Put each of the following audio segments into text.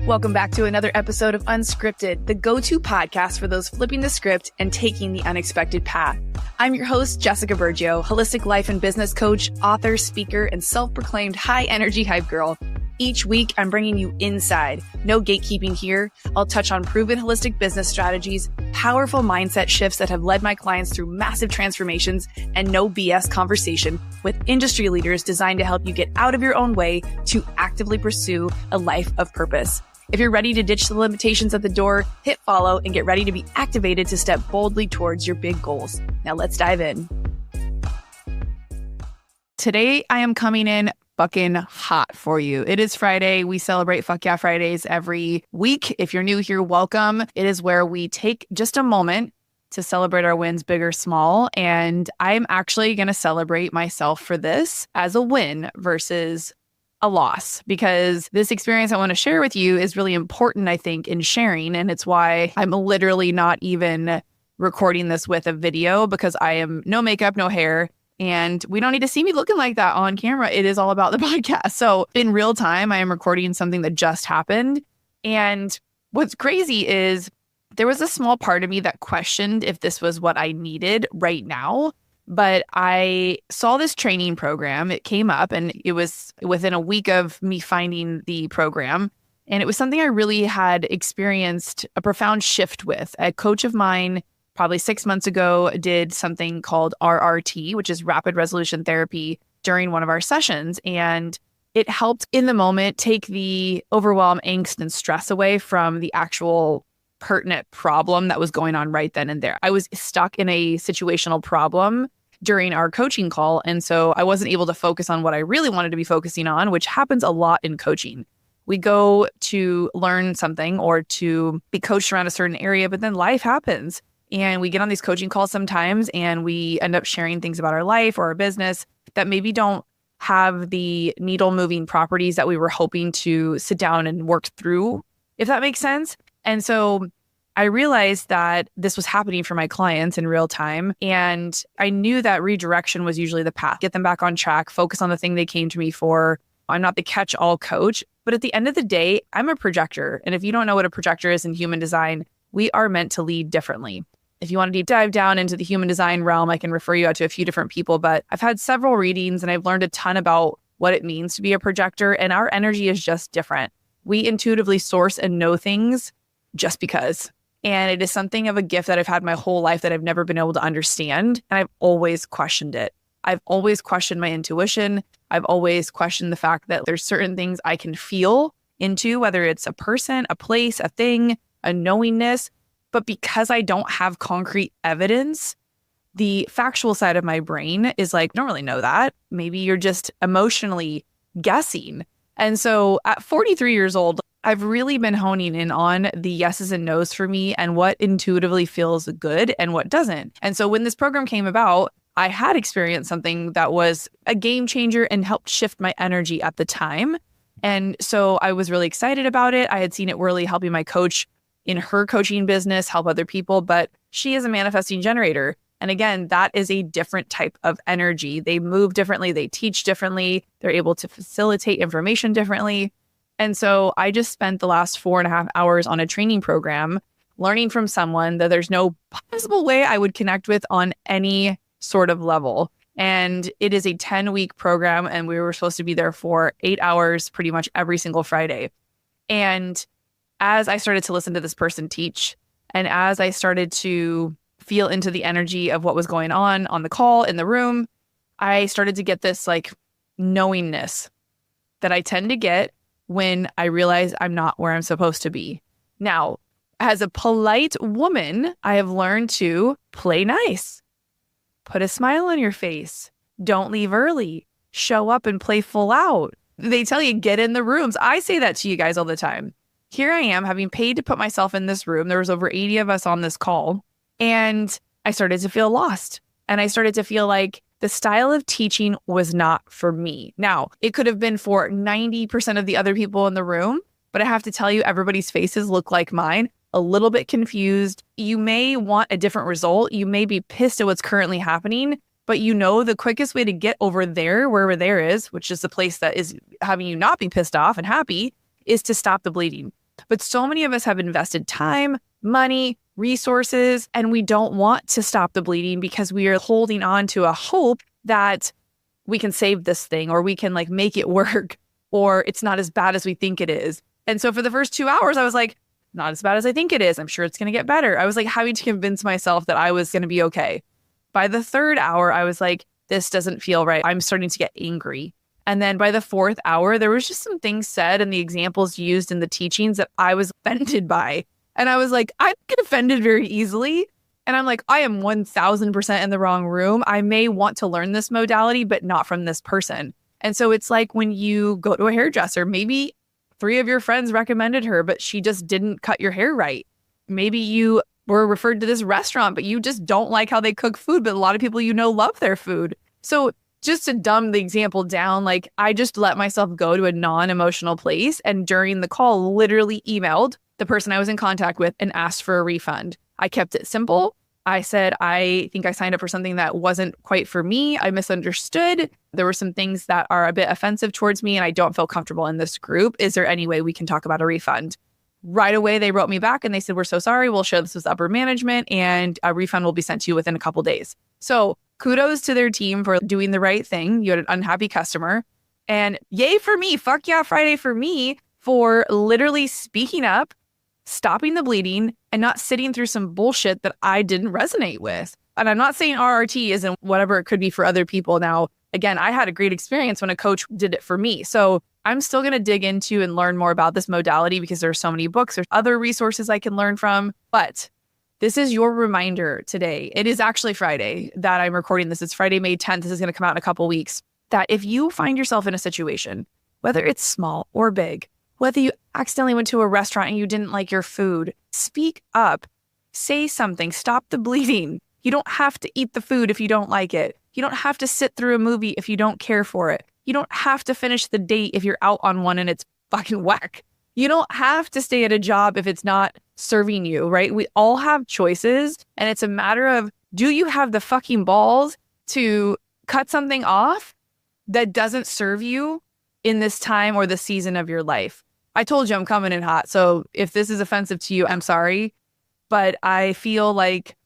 Welcome back to another episode of Unscripted, the go-to podcast for those flipping the script and taking the unexpected path. I'm your host, Jessica Bergio, holistic life and business coach, author, speaker, and self-proclaimed high-energy hype girl. Each week, I'm bringing you inside. No gatekeeping here. I'll touch on proven holistic business strategies, powerful mindset shifts that have led my clients through massive transformations, and no BS conversation with industry leaders designed to help you get out of your own way to actively pursue a life of purpose. If you're ready to ditch the limitations at the door, hit follow and get ready to be activated to step boldly towards your big goals. Now let's dive in. Today, I am coming in fucking hot for you. It is Friday. We celebrate Fuck Yeah Fridays every week. If you're new here, welcome. It is where we take just a moment to celebrate our wins, big or small. And I'm actually going to celebrate myself for this as a win versus a loss, because this experience I want to share with you is really important, I think, in sharing. And it's why I'm literally not even recording this with a video, because I am no makeup, no hair. And we don't need to see me looking like that on camera. It is all about the podcast. So in real time, I am recording something that just happened. And what's crazy is there was a small part of me that questioned if this was what I needed right now. But I saw this training program. It came up and it was within a week of me finding the program. And it was something I really had experienced a profound shift with. A coach of mine probably 6 months ago did something called RRT, which is rapid resolution therapy, during one of our sessions. And it helped in the moment take the overwhelm, angst, and stress away from the actual pertinent problem that was going on right then and there. I was stuck in a situational problem during our coaching call. And so I wasn't able to focus on what I really wanted to be focusing on, which happens a lot in coaching. We go to learn something or to be coached around a certain area, but then life happens. And we get on these coaching calls sometimes and we end up sharing things about our life or our business that maybe don't have the needle moving properties that we were hoping to sit down and work through, if that makes sense. And so I realized that this was happening for my clients in real time. And I knew that redirection was usually the path. Get them back on track, focus on the thing they came to me for. I'm not the catch-all coach, but at the end of the day, I'm a projector. And if you don't know what a projector is in human design, we are meant to lead differently. If you want to deep dive down into the human design realm, I can refer you out to a few different people, but I've had several readings and I've learned a ton about what it means to be a projector, and our energy is just different. We intuitively source and know things just because. And it is something of a gift that I've had my whole life that I've never been able to understand. And I've always questioned it. I've always questioned my intuition. I've always questioned the fact that there's certain things I can feel into, whether it's a person, a place, a thing, a knowingness. But because I don't have concrete evidence, the factual side of my brain is like, don't really know that. Maybe you're just emotionally guessing. And so at 43 years old, I've really been honing in on the yeses and nos for me and what intuitively feels good and what doesn't. And so when this program came about, I had experienced something that was a game changer and helped shift my energy at the time. And so I was really excited about it. I had seen it really helping my coach in her coaching business, help other people, but she is a manifesting generator. And again, that is a different type of energy. They move differently. They teach differently. They're able to facilitate information differently. And so I just spent the last 4.5 hours on a training program, learning from someone that there's no possible way I would connect with on any sort of level. And it is a 10-week program. And we were supposed to be there for 8 hours, pretty much every single Friday. And as I started to listen to this person teach, and as I started to feel into the energy of what was going on the call, in the room, I started to get this like knowingness that I tend to get when I realize I'm not where I'm supposed to be. Now, as a polite woman, I have learned to play nice, put a smile on your face, don't leave early, show up and play full out. They tell you, get in the rooms. I say that to you guys all the time. Here I am having paid to put myself in this room. There was over 80 of us on this call. And I started to feel lost. And I started to feel like the style of teaching was not for me. Now, it could have been for 90% of the other people in the room, but I have to tell you, everybody's faces look like mine, a little bit confused. You may want a different result. You may be pissed at what's currently happening, but you know the quickest way to get over there, wherever there is, which is the place that is having you not be pissed off and happy, is to stop the bleeding. But so many of us have invested time, money, resources, and we don't want to stop the bleeding because we are holding on to a hope that we can save this thing or we can like make it work or it's not as bad as we think it is. And so for the first 2 hours, I was like, not as bad as I think it is. I'm sure it's going to get better. I was like having to convince myself that I was going to be okay. By the third hour, I was like, this doesn't feel right. I'm starting to get angry. And then by the fourth hour, there was just some things said and the examples used in the teachings that I was offended by. And I was like, I get offended very easily. And I'm like, I am 1000% in the wrong room. I may want to learn this modality, but not from this person. And so it's like when you go to a hairdresser, maybe 3 of your friends recommended her, but she just didn't cut your hair right. Maybe you were referred to this restaurant, but you just don't like how they cook food, but a lot of people you know love their food. So just to dumb the example down, like I just let myself go to a non-emotional place. And during the call, literally emailed the person I was in contact with and asked for a refund. I kept it simple. I said, I think I signed up for something that wasn't quite for me. I misunderstood. There were some things that are a bit offensive towards me and I don't feel comfortable in this group. Is there any way we can talk about a refund? Right away, they wrote me back and they said, we're so sorry. We'll share this with upper management and a refund will be sent to you within a couple days. So kudos to their team for doing the right thing. You had an unhappy customer. And yay for me, fuck yeah Friday for me for literally speaking up, stopping the bleeding, and not sitting through some bullshit that I didn't resonate with. And I'm not saying RRT isn't whatever it could be for other people. Now, again, I had a great experience when a coach did it for me. So I'm still going to dig into and learn more about this modality because there are so many books. There's other resources I can learn from. But this is your reminder today. It is actually Friday that I'm recording this. It's Friday, May 10th. This is going to come out in a couple weeks. That if you find yourself in a situation, whether it's small or big, whether you accidentally went to a restaurant and you didn't like your food, speak up, say something, stop the bleeding. You don't have to eat the food if you don't like it. You don't have to sit through a movie if you don't care for it. You don't have to finish the date if you're out on one and it's fucking whack. You don't have to stay at a job if it's not serving you, right? We all have choices and it's a matter of, do you have the fucking balls to cut something off that doesn't serve you in this time or the season of your life? I told you I'm coming in hot. So if this is offensive to you, I'm sorry. But I feel like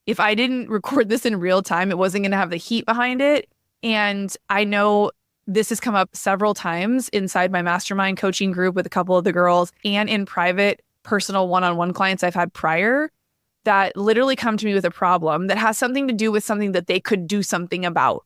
if I didn't record this in real time, it wasn't going to have the heat behind it. And I know this has come up several times inside my mastermind coaching group with a couple of the girls and in private personal one-on-one clients I've had prior that literally come to me with a problem that has something to do with something that they could do something about.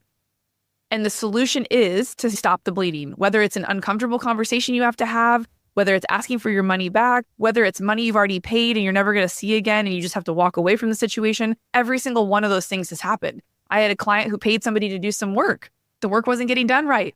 And the solution is to stop the bleeding, whether it's an uncomfortable conversation you have to have, whether it's asking for your money back, whether it's money you've already paid and you're never going to see again and you just have to walk away from the situation. Every single one of those things has happened. I had a client who paid somebody to do some work. The work wasn't getting done right.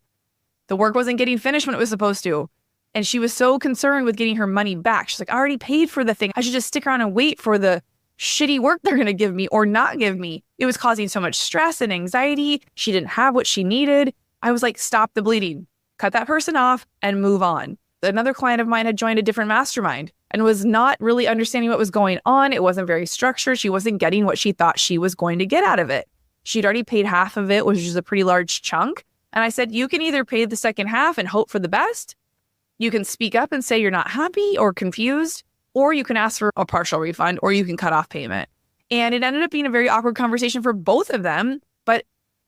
The work wasn't getting finished when it was supposed to. And she was so concerned with getting her money back. She's like, I already paid for the thing. I should just stick around and wait for the shitty work they're going to give me or not give me. It was causing so much stress and anxiety. She didn't have what she needed. I was like, stop the bleeding. Cut that person off and move on. Another client of mine had joined a different mastermind and was not really understanding what was going on. It wasn't very structured. She wasn't getting what she thought she was going to get out of it. She'd already paid half of it, which is a pretty large chunk. And I said, you can either pay the second half and hope for the best. You can speak up and say you're not happy or confused, or you can ask for a partial refund, or you can cut off payment. And it ended up being a very awkward conversation for both of them. But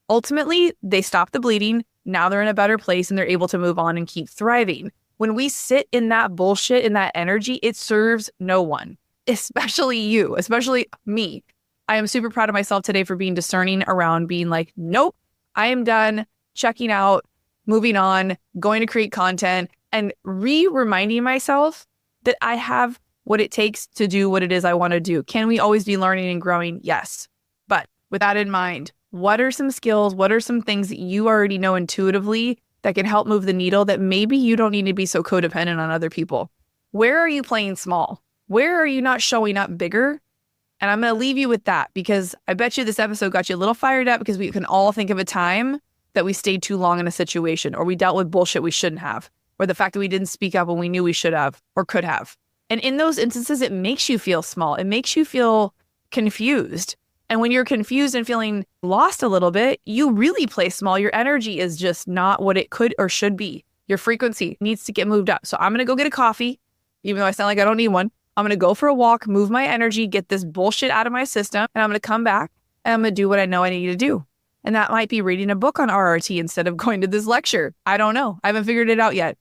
ultimately, they stopped the bleeding. Now they're in a better place and they're able to move on and keep thriving. When we sit in that bullshit, in that energy, it serves no one, especially you, especially me. I am super proud of myself today for being discerning around being like, nope, I am done checking out, moving on, going to create content, and reminding myself that I have what it takes to do what it is I want to do. Can we always be learning and growing? Yes. But with that in mind, what are some skills? What are some things that you already know intuitively that can help move the needle that maybe you don't need to be so codependent on other people? Where are you playing small? Where are you not showing up bigger? And I'm going to leave you with that because I bet you this episode got you a little fired up because we can all think of a time that we stayed too long in a situation or we dealt with bullshit we shouldn't have, or the fact that we didn't speak up when we knew we should have or could have. And in those instances, it makes you feel small. It makes you feel confused. And when you're confused and feeling lost a little bit, you really play small. Your energy is just not what it could or should be. Your frequency needs to get moved up. So I'm going to go get a coffee even though I sound like I don't need one. I'm going to go for a walk, move my energy, get this bullshit out of my system, and I'm going to come back and I'm going to do what I know I need to do. And that might be reading a book on RRT instead of going to this lecture. I don't know. I haven't figured it out yet.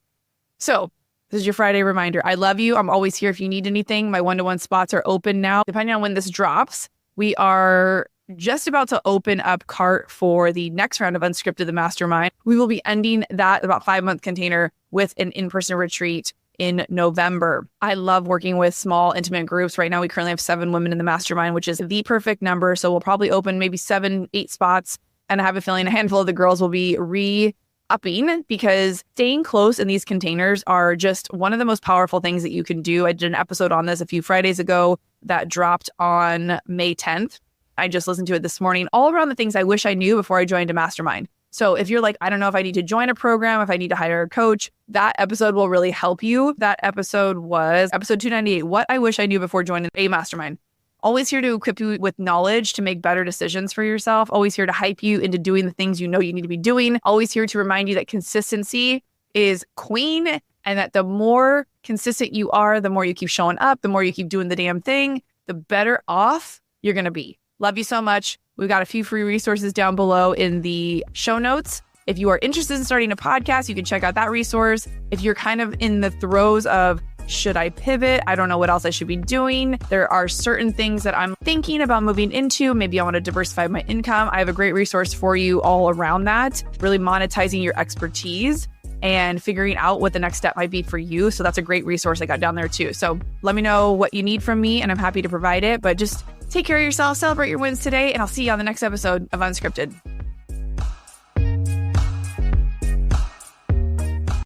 So this is your Friday reminder. I love you. I'm always here if you need anything. My one-to-one spots are open now. Depending on when this drops, we are just about to open up cart for the next round of Unscripted the Mastermind. We will be ending that about 5-month container with an in-person retreat in November. I love working with small, intimate groups. Right now, we currently have 7 women in the mastermind, which is the perfect number. So we'll probably open maybe 7, 8 spots. And I have a feeling a handful of the girls will be re-upping because staying close in these containers are just one of the most powerful things that you can do. I did an episode on this a few Fridays ago that dropped on May 10th. I just listened to it this morning, all around the things I wish I knew before I joined a mastermind. So if you're like, I don't know if I need to join a program, if I need to hire a coach, that episode will really help you. That episode was episode 298, What I Wish I Knew Before Joining a Mastermind. Always here to equip you with knowledge to make better decisions for yourself. Always here to hype you into doing the things you know you need to be doing. Always here to remind you that consistency is queen and that the more consistent you are, the more you keep showing up, the more you keep doing the damn thing, the better off you're going to be. Love you so much. We've got a few free resources down below in the show notes. If you are interested in starting a podcast, you can check out that resource. If you're kind of in the throes of, should I pivot? I don't know what else I should be doing. There are certain things that I'm thinking about moving into. Maybe I want to diversify my income. I have a great resource for you all around that, really monetizing your expertise and figuring out what the next step might be for you. So that's a great resource I got down there too. So let me know what you need from me and I'm happy to provide it. But just take care of yourself, celebrate your wins today, and I'll see you on the next episode of Unscripted.